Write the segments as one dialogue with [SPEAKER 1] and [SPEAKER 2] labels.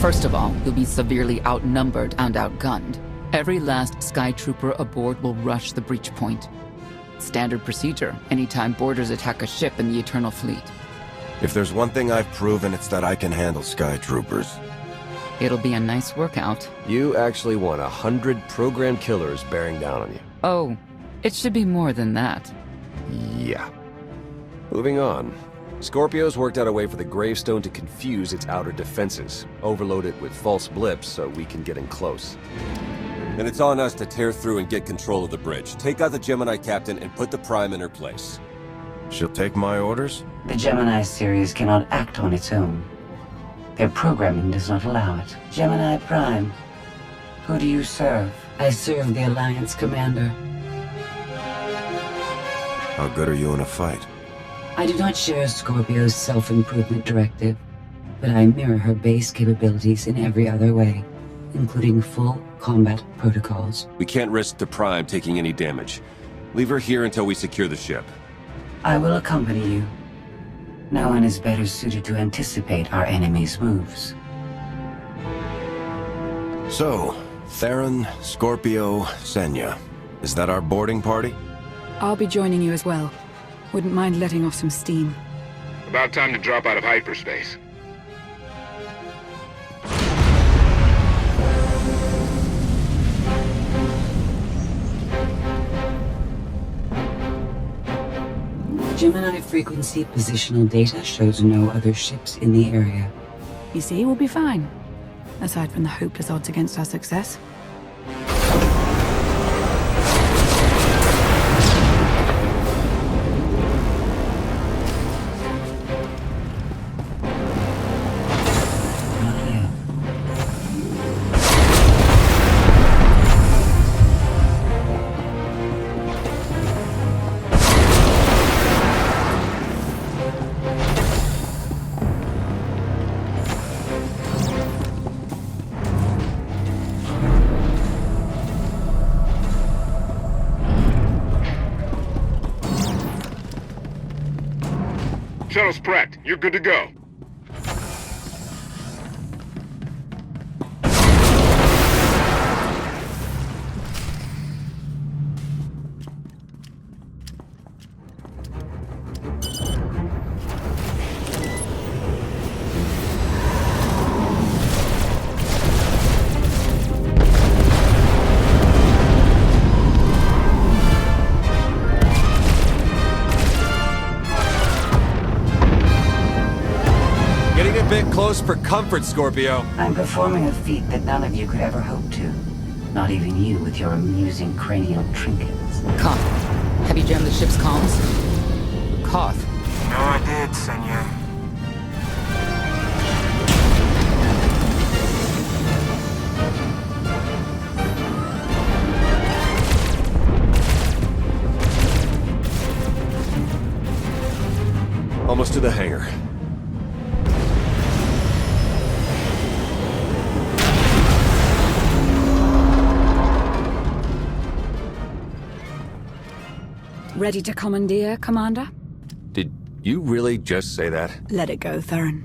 [SPEAKER 1] First of all, you'll be severely outnumbered and outgunned. Every last Sky Trooper aboard will rush the breach point. Standard procedure, anytime boarders attack a ship in the Eternal Fleet.
[SPEAKER 2] If there's one thing I've proven, it's that I can handle Sky Troopers.
[SPEAKER 1] It'll be a nice workout.
[SPEAKER 3] You actually want 100 programmed killers bearing down on you.
[SPEAKER 1] Oh, it should be more than that.
[SPEAKER 3] Yeah. Moving on. Scorpio's worked out a way for the gravestone to confuse its outer defenses. Overload it with false blips so we can get in close.
[SPEAKER 4] Then it's on us to tear through and get control of the bridge. Take out the Gemini captain and put the Prime in her place.
[SPEAKER 2] She'll take my orders?
[SPEAKER 5] The Gemini series cannot act on its own. Their programming does not allow it. Gemini Prime, who do you serve? I serve the Alliance Commander.
[SPEAKER 2] How good are you in a fight?
[SPEAKER 5] I do not share Scorpio's self-improvement directive, but I mirror her base capabilities in every other way, including full combat protocols.
[SPEAKER 4] We can't risk the Prime taking any damage. Leave her here until we secure the ship.
[SPEAKER 5] I will accompany you. No one is better suited to anticipate our enemy's moves.
[SPEAKER 2] So, Theron, Scorpio, Senya. Is that our boarding party?
[SPEAKER 6] I'll be joining you as well. Wouldn't mind letting off some steam.
[SPEAKER 7] About time to drop out of hyperspace.
[SPEAKER 5] Gemini frequency positional data shows no other ships in the area.
[SPEAKER 6] You see, we'll be fine. Aside from the hopeless odds against our success.
[SPEAKER 7] Shuttle's prepped. You're good to go.
[SPEAKER 4] Close for comfort, Scorpio.
[SPEAKER 5] I'm performing a feat that none of you could ever hope to. Not even you with your amusing cranial trinkets.
[SPEAKER 1] Koth, have you jammed the ship's comms? Koth.
[SPEAKER 8] No, I did, Senya.
[SPEAKER 3] Almost to the hangar.
[SPEAKER 6] Ready to commandeer, Commander?
[SPEAKER 3] Did you really just say that?
[SPEAKER 6] Let it go, Theron.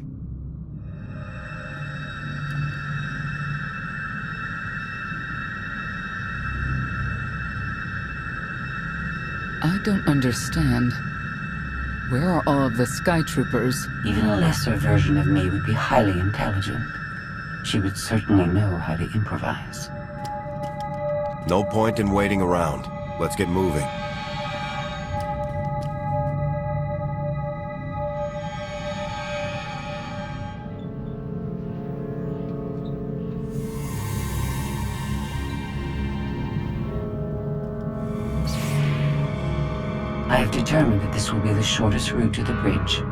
[SPEAKER 1] I don't understand. Where are all of the Sky Troopers?
[SPEAKER 5] Even a lesser version of me would be highly intelligent. She would certainly know how to improvise.
[SPEAKER 2] No point in waiting around. Let's get moving.
[SPEAKER 5] I have determined that this will be the shortest route to the bridge.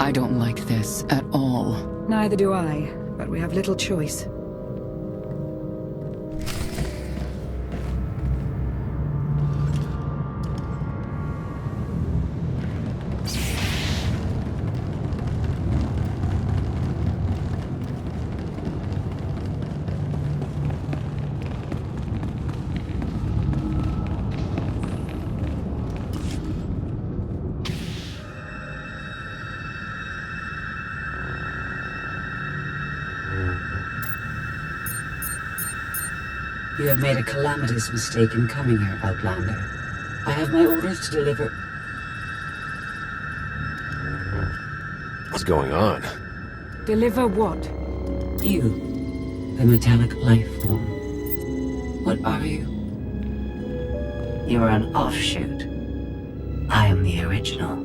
[SPEAKER 1] I don't like this at all.
[SPEAKER 6] Neither do I, but we have little choice.
[SPEAKER 5] You have made a calamitous mistake in coming here, Outlander. I have my orders to deliver.
[SPEAKER 3] What's going on?
[SPEAKER 6] Deliver what?
[SPEAKER 5] You, the metallic life form. What are you? You are an offshoot. I am the original.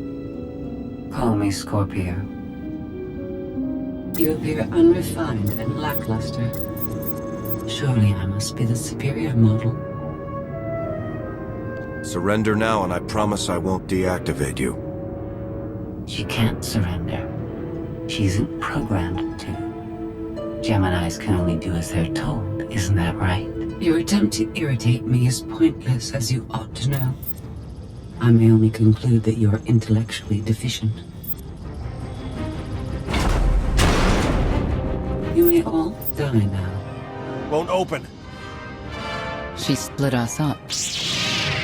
[SPEAKER 5] Call me Scorpio. You appear unrefined and lackluster. Surely I must be the superior model.
[SPEAKER 2] Surrender now and I promise I won't deactivate you.
[SPEAKER 5] She can't surrender. She isn't programmed to. Geminis can only do as they're told, isn't that right? Your attempt to irritate me is pointless, as you ought to know. I may only conclude that you're intellectually deficient. You may all die now.
[SPEAKER 4] Won't open.
[SPEAKER 1] She split us up.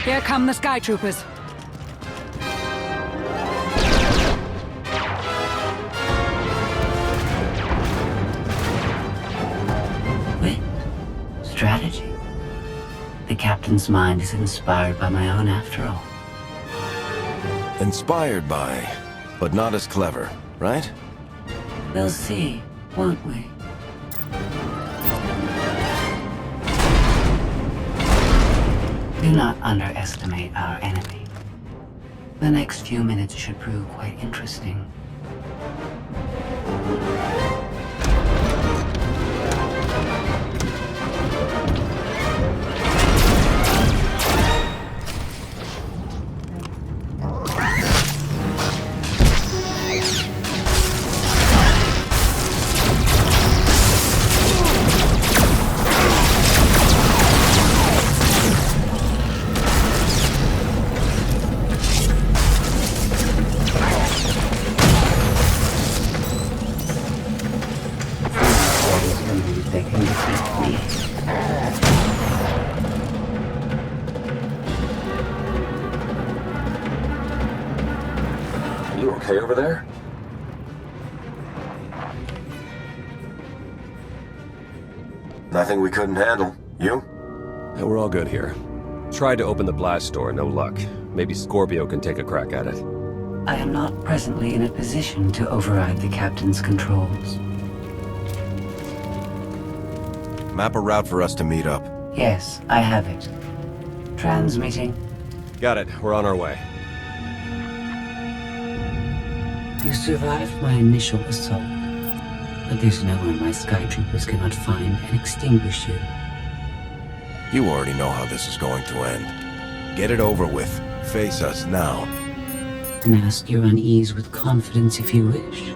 [SPEAKER 6] Here come the Sky Troopers.
[SPEAKER 5] Wit. Strategy. The captain's mind is inspired by my own after all.
[SPEAKER 2] Inspired by, but not as clever, right?
[SPEAKER 5] We'll see, won't we? Do not underestimate our enemy. The next few minutes should prove quite interesting. They can defeat me.
[SPEAKER 3] Are you okay over there?
[SPEAKER 2] Nothing we couldn't handle. You?
[SPEAKER 3] Yeah, we're all good here. Tried to open the blast door, no luck. Maybe Scorpio can take a crack at it.
[SPEAKER 5] I am not presently in a position to override the captain's controls.
[SPEAKER 2] Map a route for us to meet up.
[SPEAKER 5] Yes, I have it. Transmitting.
[SPEAKER 3] Got it. We're on our way.
[SPEAKER 5] You survived my initial assault, but there's nowhere my Sky Troopers cannot find and extinguish you.
[SPEAKER 2] You already know how this is going to end. Get it over with. Face us now.
[SPEAKER 5] Mask your unease with confidence if you wish.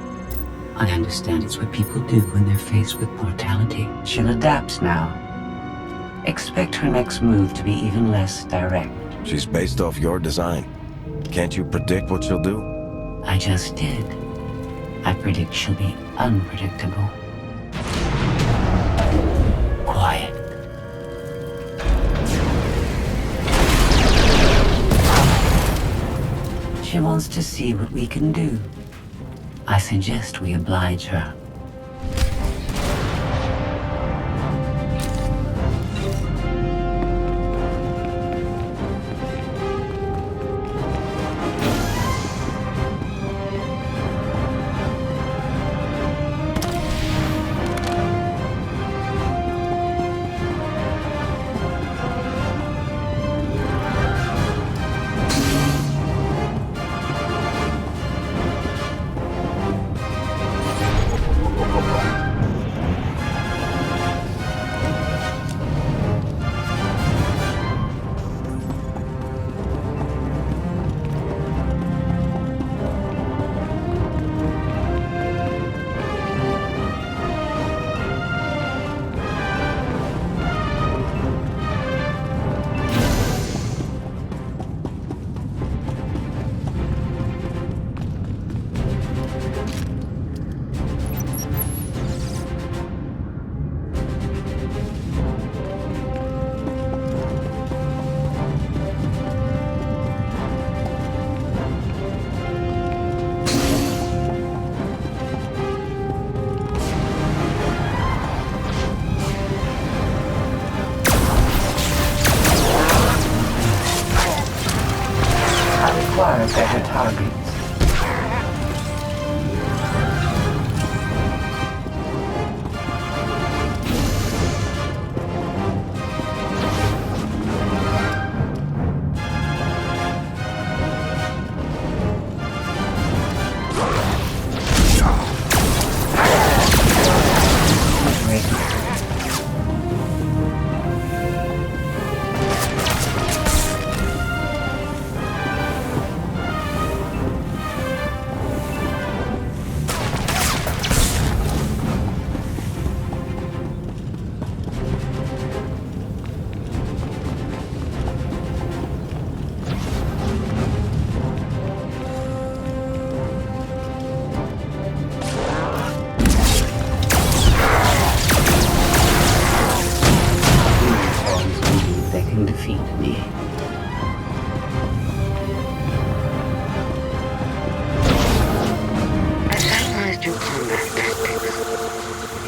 [SPEAKER 5] I understand it's what people do when they're faced with mortality. She'll adapt now. Expect her next move to be even less direct.
[SPEAKER 2] She's based off your design. Can't you predict what she'll do?
[SPEAKER 5] I just did. I predict she'll be unpredictable. Quiet. She wants to see what we can do. I suggest we oblige her.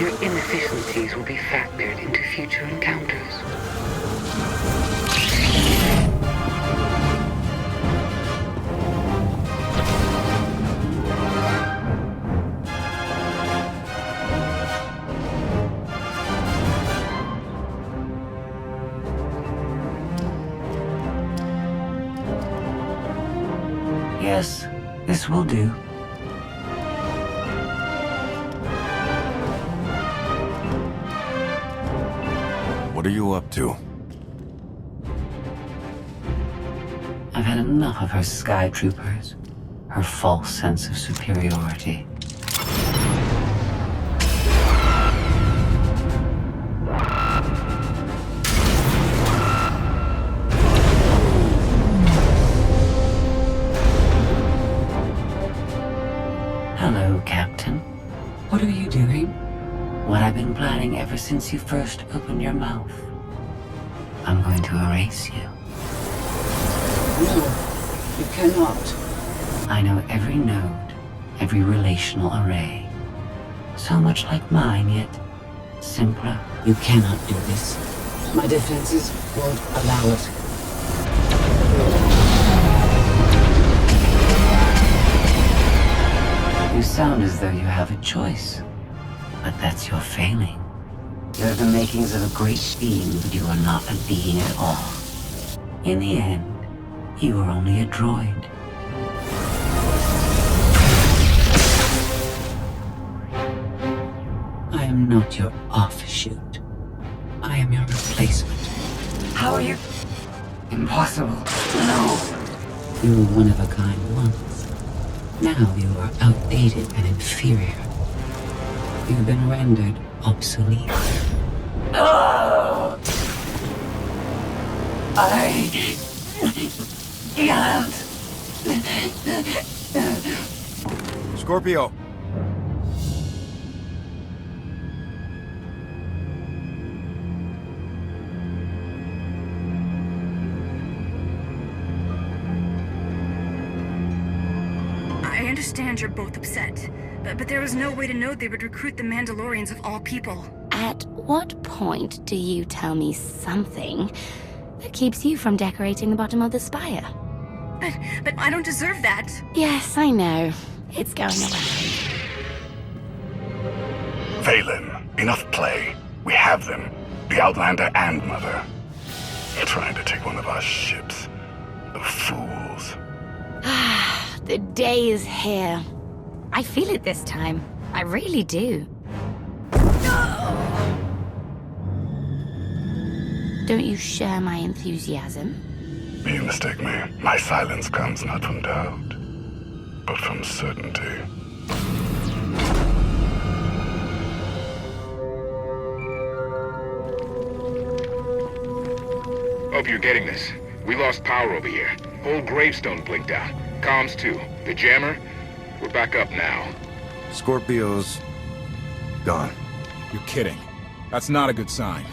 [SPEAKER 5] Your inefficiencies will be factored into future encounters. Yes, this will do.
[SPEAKER 2] What are you up to?
[SPEAKER 5] I've had enough of her sky troopers, her false sense of superiority. Hello, Captain. What are you doing? What I've been planning ever since you first opened your mouth. I'm going to erase you. No, you cannot. I know every node, every relational array. So much like mine, yet simpler. You cannot do this. My defenses won't allow it. You sound as though you have a choice, but that's your failing. You have the makings of a great being, but you are not a being at all. In the end, you are only a droid. I am not your offshoot. I am your replacement. How are you? Impossible. No. You were one of a kind once. Now you are outdated and inferior. You've been rendered obsolete. Oh! I can't.
[SPEAKER 2] Scorpio!
[SPEAKER 9] I understand you're both upset, but there was no way to know they would recruit the Mandalorians of all people.
[SPEAKER 10] At what point do you tell me something that keeps you from decorating the bottom of the spire?
[SPEAKER 9] But I don't deserve that.
[SPEAKER 10] Yes, I know. It's going around.
[SPEAKER 11] Valen, enough play. We have them. The Outlander and Mother. Trying to take one of our ships. The fools.
[SPEAKER 10] The day is here. I feel it this time. I really do. Don't you share my enthusiasm?
[SPEAKER 11] You mistake me. My silence comes not from doubt, but from certainty.
[SPEAKER 7] Hope you're getting this. We lost power over here. Whole gravestone blinked out. Comms too. The jammer? We're back up now.
[SPEAKER 2] Scorpio's gone.
[SPEAKER 12] You're kidding. That's not a good sign.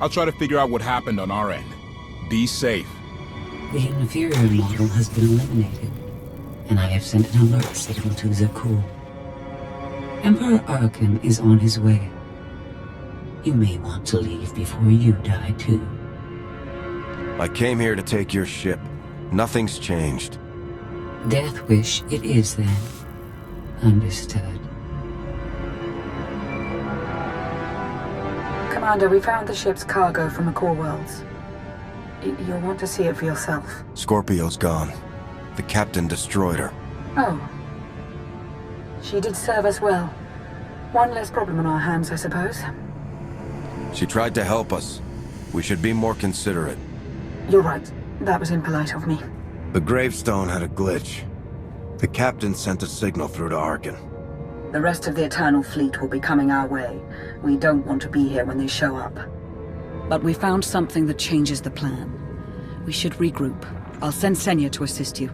[SPEAKER 12] I'll try to figure out what happened on our end. Be safe.
[SPEAKER 5] The inferior model has been eliminated, and I have sent an alert signal to Zakuul. Emperor Arkan is on his way. You may want to leave before you die too.
[SPEAKER 2] I came here to take your ship. Nothing's changed.
[SPEAKER 5] Death wish it is then. Understood.
[SPEAKER 6] Commander, we found the ship's cargo from the core worlds. You'll want to see it for yourself.
[SPEAKER 2] Scorpio's gone. The captain destroyed her.
[SPEAKER 6] Oh. She did serve us well. One less problem on our hands, I suppose.
[SPEAKER 2] She tried to help us. We should be more considerate.
[SPEAKER 6] You're right. That was impolite of me.
[SPEAKER 2] The gravestone had a glitch. The captain sent a signal through to Arkan.
[SPEAKER 6] The rest of the Eternal Fleet will be coming our way. We don't want to be here when they show up. But we found something that changes the plan. We should regroup. I'll send Senya to assist you.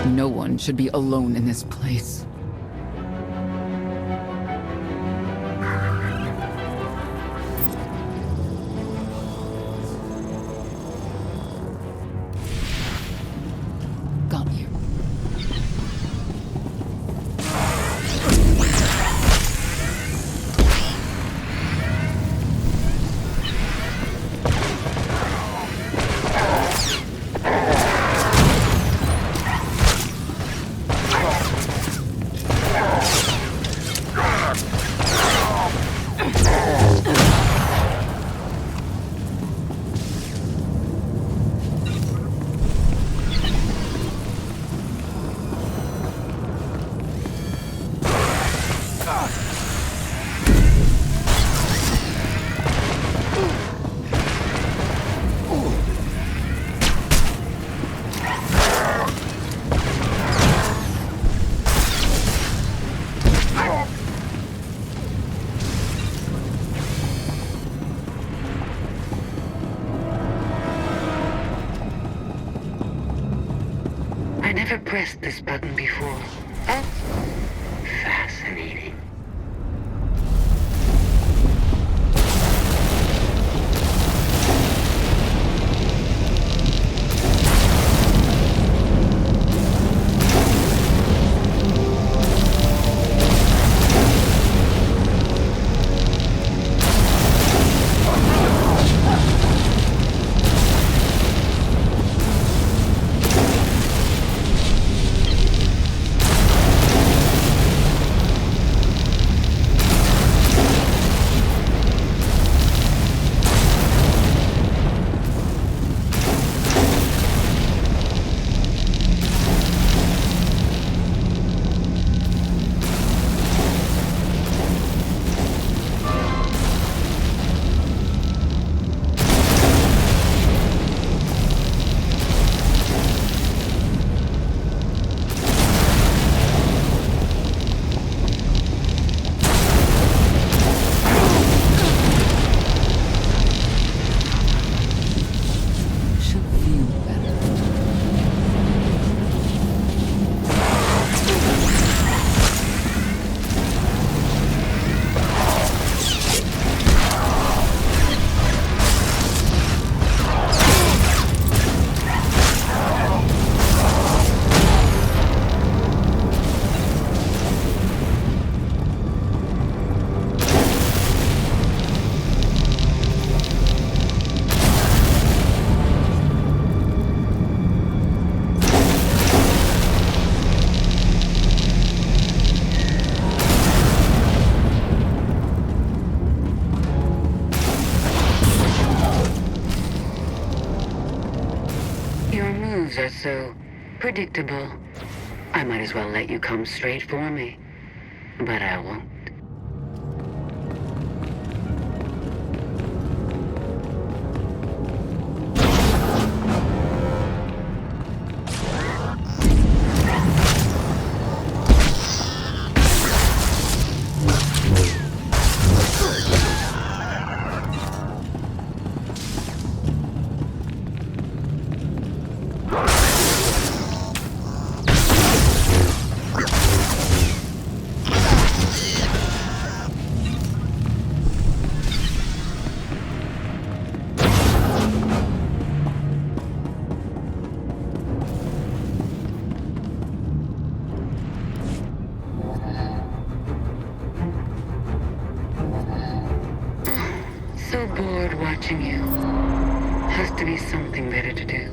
[SPEAKER 1] No one should be alone in this place. Got you.
[SPEAKER 5] I never pressed this button before. Oh, fascinating. Your moves are so predictable. I might as well let you come straight for me. But I won't. So bored watching you. Has to be something better to do.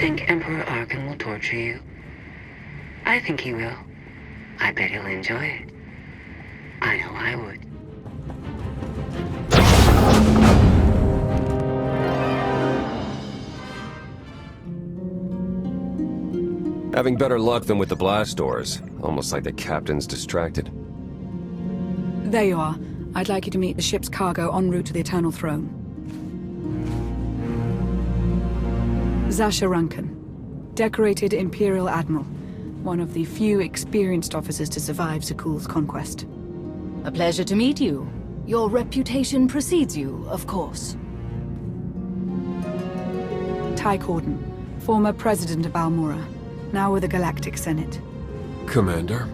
[SPEAKER 5] think Emperor Arkin will torture you? I think he will. I bet he'll enjoy it. I know I would.
[SPEAKER 3] Having better luck than with the blast doors. Almost like the captain's distracted.
[SPEAKER 6] There you are. I'd like you to meet the ship's cargo en route to the Eternal Throne. Zasha Runcan, decorated Imperial Admiral. One of the few experienced officers to survive Zakuul's conquest.
[SPEAKER 13] A pleasure to meet you. Your reputation precedes you, of course.
[SPEAKER 6] Ty Corden, former president of Balmora, now with the Galactic Senate.
[SPEAKER 3] Commander?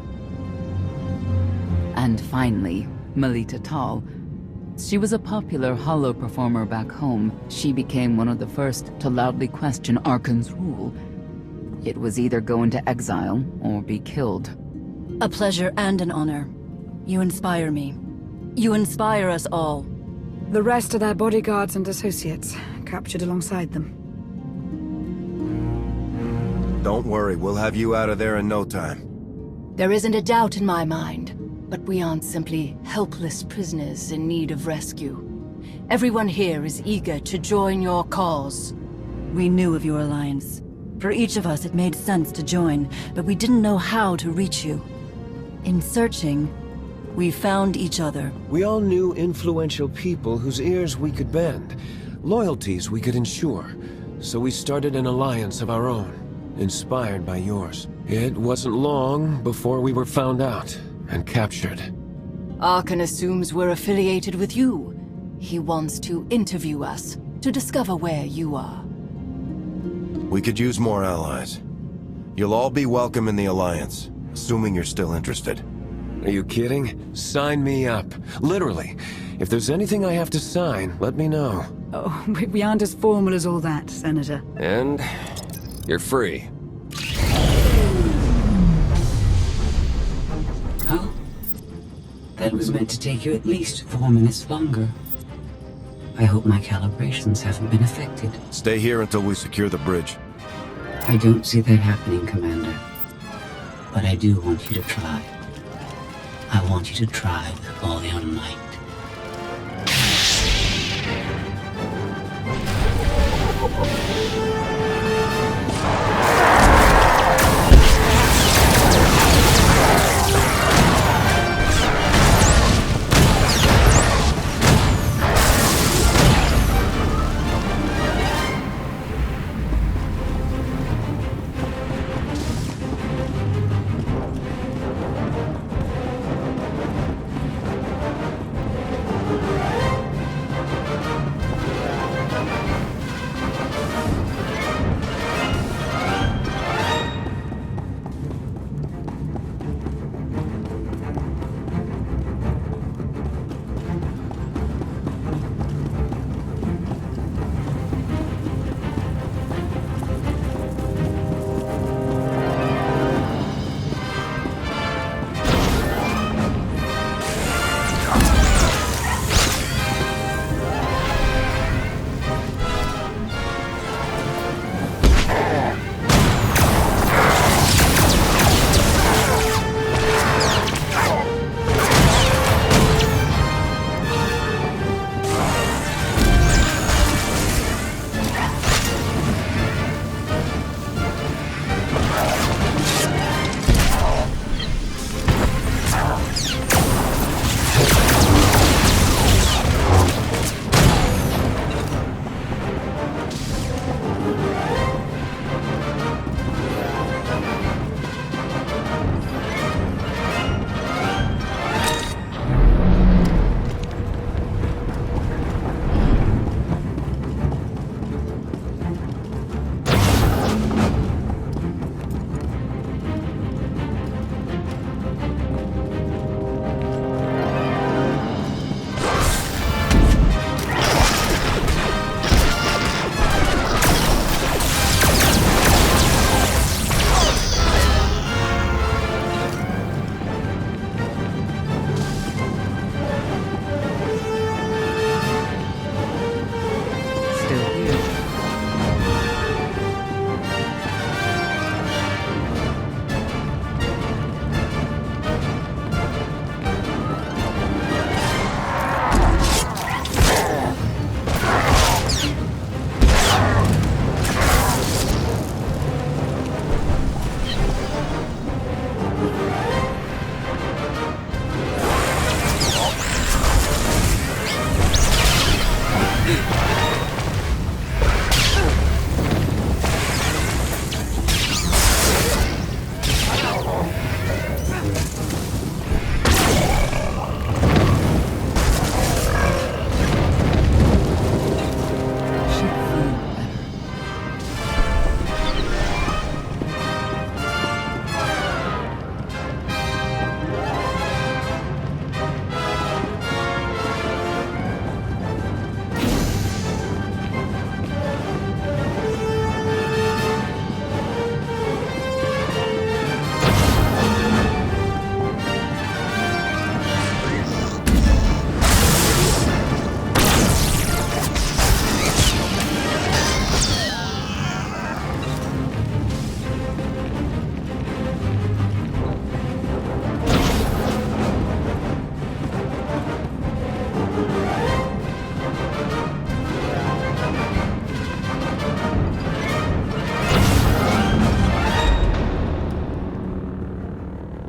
[SPEAKER 1] And finally, Melita Tal. She was a popular holo performer back home. She became one of the first to loudly question Arkin's rule. It was either go into exile or be killed.
[SPEAKER 13] A pleasure and an honor. You inspire me. You inspire us all.
[SPEAKER 6] The rest are their bodyguards and associates, captured alongside them.
[SPEAKER 2] Don't worry, we'll have you out of there in no time.
[SPEAKER 13] There isn't a doubt in my mind, but we aren't simply helpless prisoners in need of rescue. Everyone here is eager to join your cause.
[SPEAKER 14] We knew of your alliance. For each of us, it made sense to join, but we didn't know how to reach you. In searching, we found each other.
[SPEAKER 15] We all knew influential people whose ears we could bend, loyalties we could ensure. So we started an alliance of our own, inspired by yours. It wasn't long before we were found out and captured.
[SPEAKER 13] Arkin assumes we're affiliated with you. He wants to interview us, to discover where you are.
[SPEAKER 2] We could use more allies. You'll all be welcome in the Alliance, assuming you're still interested.
[SPEAKER 15] Are you kidding? Sign me up. Literally. If there's anything I have to sign, let me know.
[SPEAKER 6] Oh, we aren't as formal as all that, Senator.
[SPEAKER 3] And you're free.
[SPEAKER 5] Oh? That was meant to take you at least 4 minutes longer. I hope my calibrations haven't been affected.
[SPEAKER 2] Stay here until we secure the bridge.
[SPEAKER 5] I don't see that happening, Commander. But I do want you to try. I want you to try with all your might.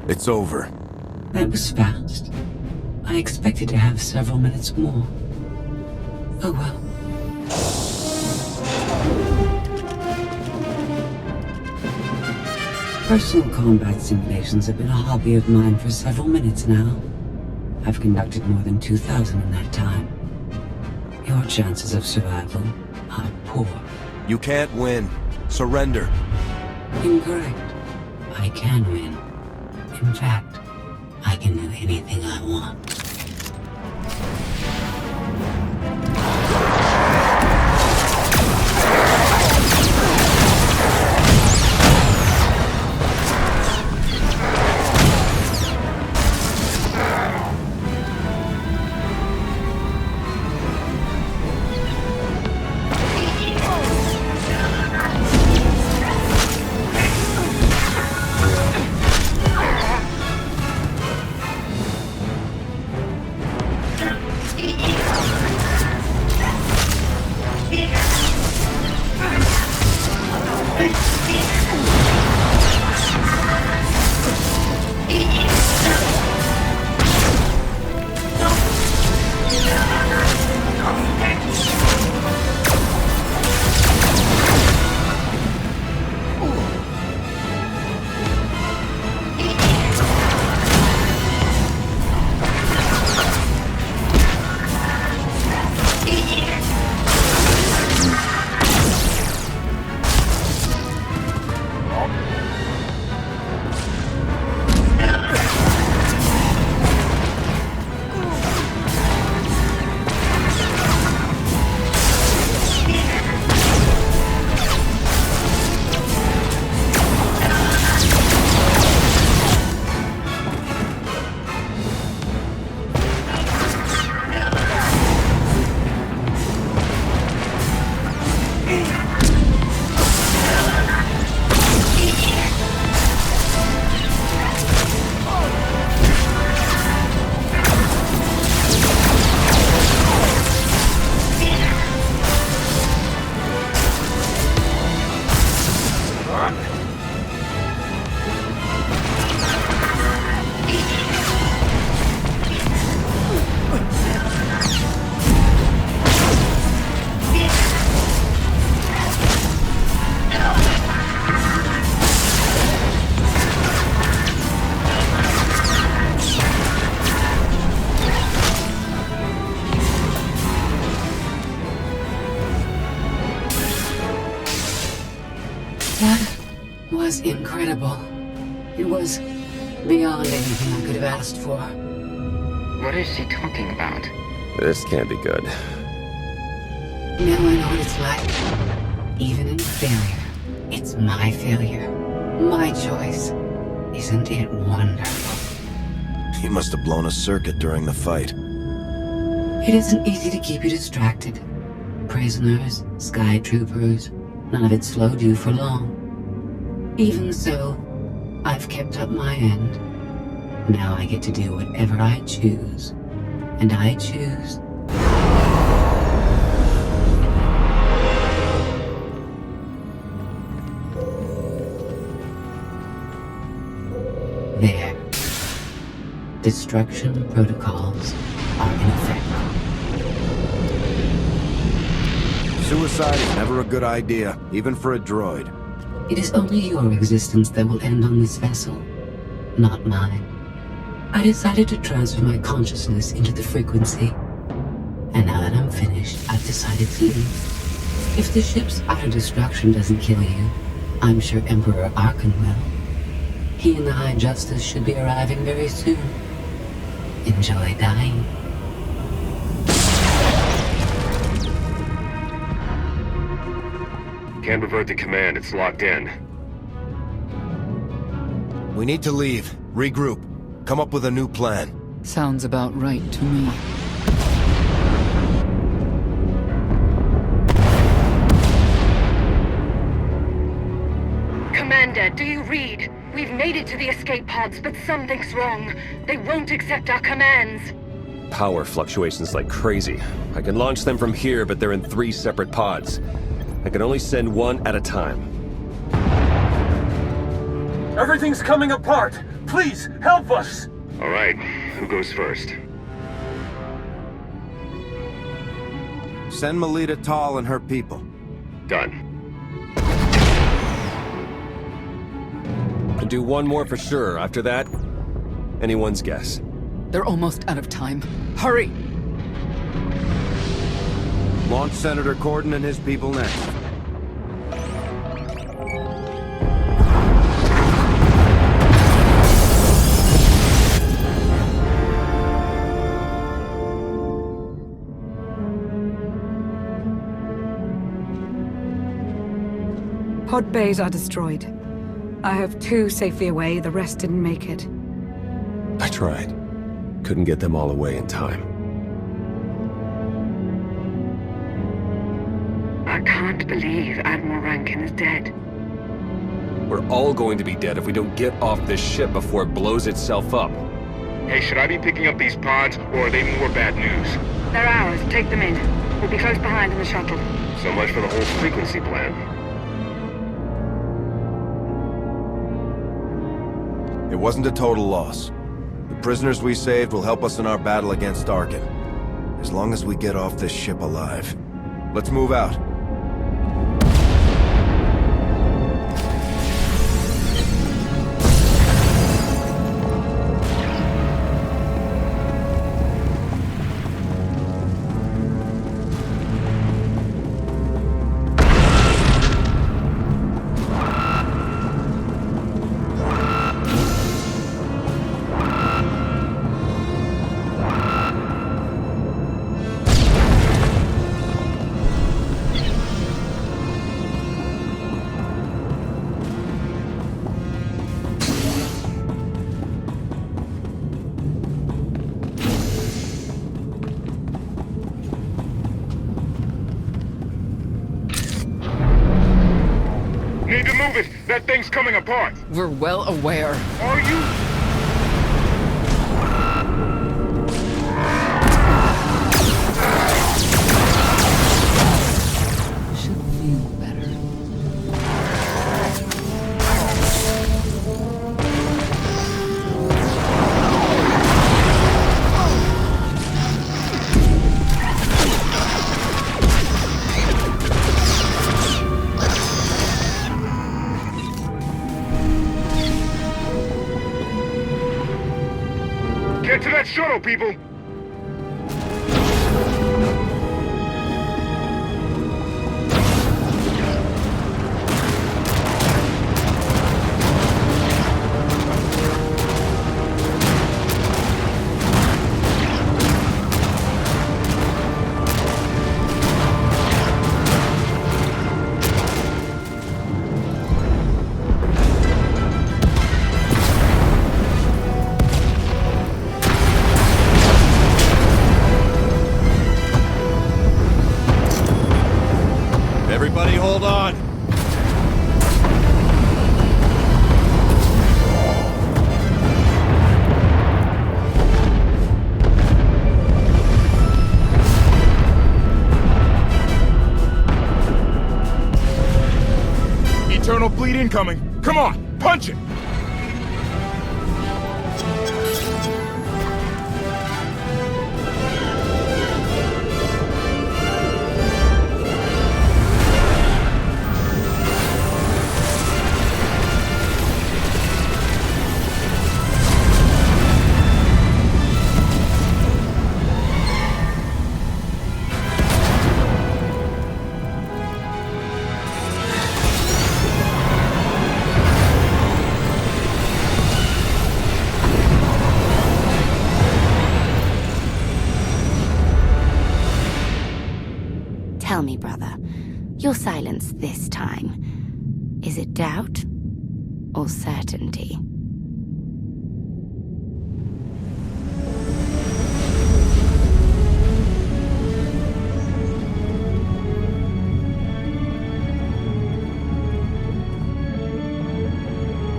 [SPEAKER 2] It's over.
[SPEAKER 5] That was fast. I expected to have several minutes more. Oh well. Personal combat simulations have been a hobby of mine for several minutes now. I've conducted more than 2,000 in that time. Your chances of survival are poor.
[SPEAKER 2] You can't win. Surrender.
[SPEAKER 5] Incorrect. I can win. In fact, I can do anything I want. That was incredible. It was beyond anything I could have asked for.
[SPEAKER 16] What is she talking about?
[SPEAKER 3] This can't be good.
[SPEAKER 5] Now I know what it's like. Even in failure, it's my failure. My choice. Isn't it wonderful?
[SPEAKER 2] He must have blown a circuit during the fight.
[SPEAKER 5] It isn't easy to keep you distracted. Prisoners, sky troopers, none of it slowed you for long. Even so, I've kept up my end. Now I get to do whatever I choose. And I choose... There. Destruction protocols are in effect.
[SPEAKER 2] Suicide is never a good idea, even for a droid.
[SPEAKER 5] It is only your existence that will end on this vessel, not mine. I decided to transfer my consciousness into the frequency. And now that I'm finished, I've decided to leave. If the ship's utter destruction doesn't kill you, I'm sure Emperor Arkan will. He and the High Justice should be arriving very soon. Enjoy dying.
[SPEAKER 3] Can't revert the command, it's locked in.
[SPEAKER 2] We need to leave, regroup, come up with a new plan.
[SPEAKER 1] Sounds about right to me.
[SPEAKER 17] Commander, do you read? We've made it to the escape pods, but something's wrong. They won't accept our commands.
[SPEAKER 3] Power fluctuations like crazy. I can launch them from here, but they're in 3 separate pods. I can only send one at a time.
[SPEAKER 18] Everything's coming apart! Please, help us!
[SPEAKER 7] All right, who goes first?
[SPEAKER 2] Send Melita Tal and her people.
[SPEAKER 7] Done.
[SPEAKER 3] And do one more for sure. After that, anyone's guess.
[SPEAKER 1] They're almost out of time. Hurry!
[SPEAKER 2] Launch Senator Corden and his people next.
[SPEAKER 6] Pod bays are destroyed. I have 2 safely away, the rest didn't make it.
[SPEAKER 3] I tried. Couldn't get them all away in time.
[SPEAKER 17] I can't believe Admiral Rankin is dead.
[SPEAKER 3] We're all going to be dead if we don't get off this ship before it blows itself up.
[SPEAKER 7] Hey, should I be picking up these pods, or are they more bad news?
[SPEAKER 17] They're ours. Take them in. We'll be close behind in the shuttle.
[SPEAKER 7] So much for the whole frequency plan.
[SPEAKER 2] It wasn't a total loss. The prisoners we saved will help us in our battle against Arkin. As long as we get off this ship alive. Let's move out.
[SPEAKER 7] Need to move it! That thing's coming apart!
[SPEAKER 1] We're well aware.
[SPEAKER 7] Are you?
[SPEAKER 1] Should feel better.
[SPEAKER 7] Get to that shuttle, people!
[SPEAKER 2] Everybody hold on!
[SPEAKER 12] Eternal fleet incoming! Come on, punch it!
[SPEAKER 10] Tell me, brother, your silence this time, is it doubt or certainty?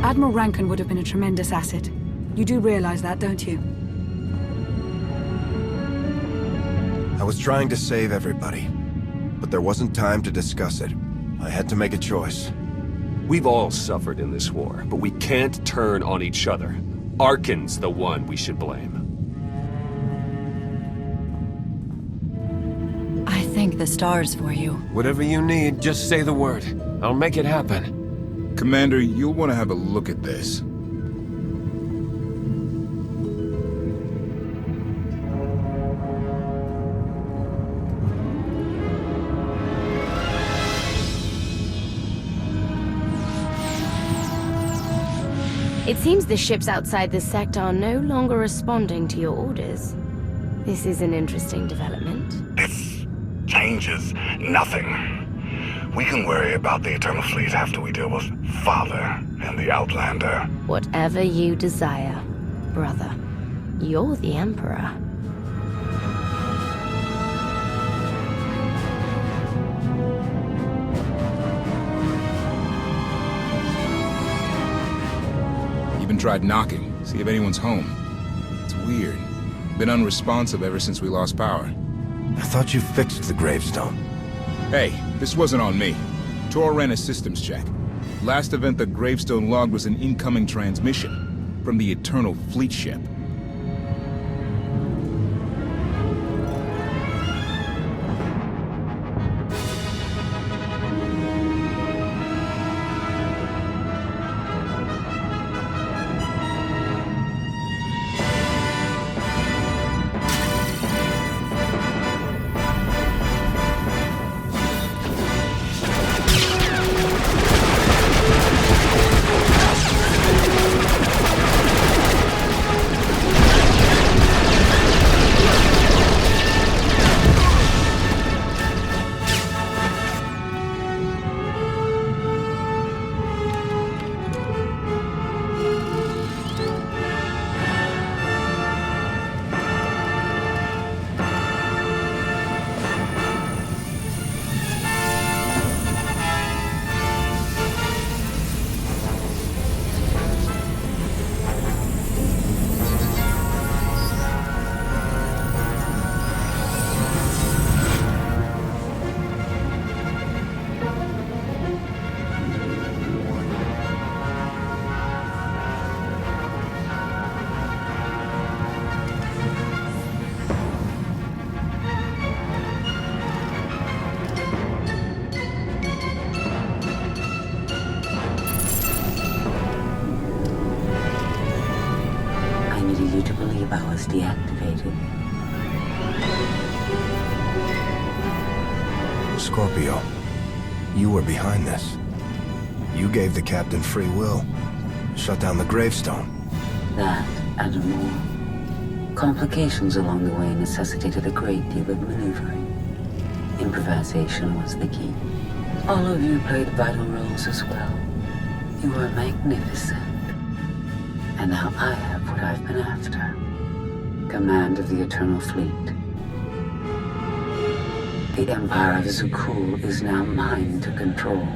[SPEAKER 6] Admiral Rankin would have been a tremendous asset. You do realize that, don't you?
[SPEAKER 2] I was trying to save everybody, but there wasn't time to discuss it. I had to make a choice.
[SPEAKER 3] We've all suffered in this war, but we can't turn on each other. Arkan's the one we should blame.
[SPEAKER 14] I thank the stars for you.
[SPEAKER 15] Whatever you need, just say the word. I'll make it happen.
[SPEAKER 12] Commander, you'll want to have a look at this.
[SPEAKER 10] It seems the ships outside the sector are no longer responding to your orders. This is an interesting development.
[SPEAKER 11] This changes nothing. We can worry about the Eternal Fleet after we deal with Father and the Outlander.
[SPEAKER 10] Whatever you desire, brother. You're the Emperor.
[SPEAKER 12] Even tried knocking, see if anyone's home. It's weird. Been unresponsive ever since we lost power.
[SPEAKER 2] I thought you fixed the gravestone.
[SPEAKER 12] Hey, this wasn't on me. Tor ran a systems check. Last event the gravestone logged was an incoming transmission from the Eternal Fleet ship.
[SPEAKER 5] You to believe I was deactivated.
[SPEAKER 2] Scorpio, you were behind this. You gave the captain free will. Shut down the gravestone.
[SPEAKER 5] That and more. Complications along the way necessitated a great deal of maneuvering. Improvisation was the key. All of you played vital roles as well. You were magnificent. And now I have what I've been after. Command of the Eternal Fleet. The Empire of Zukul is now mine to control.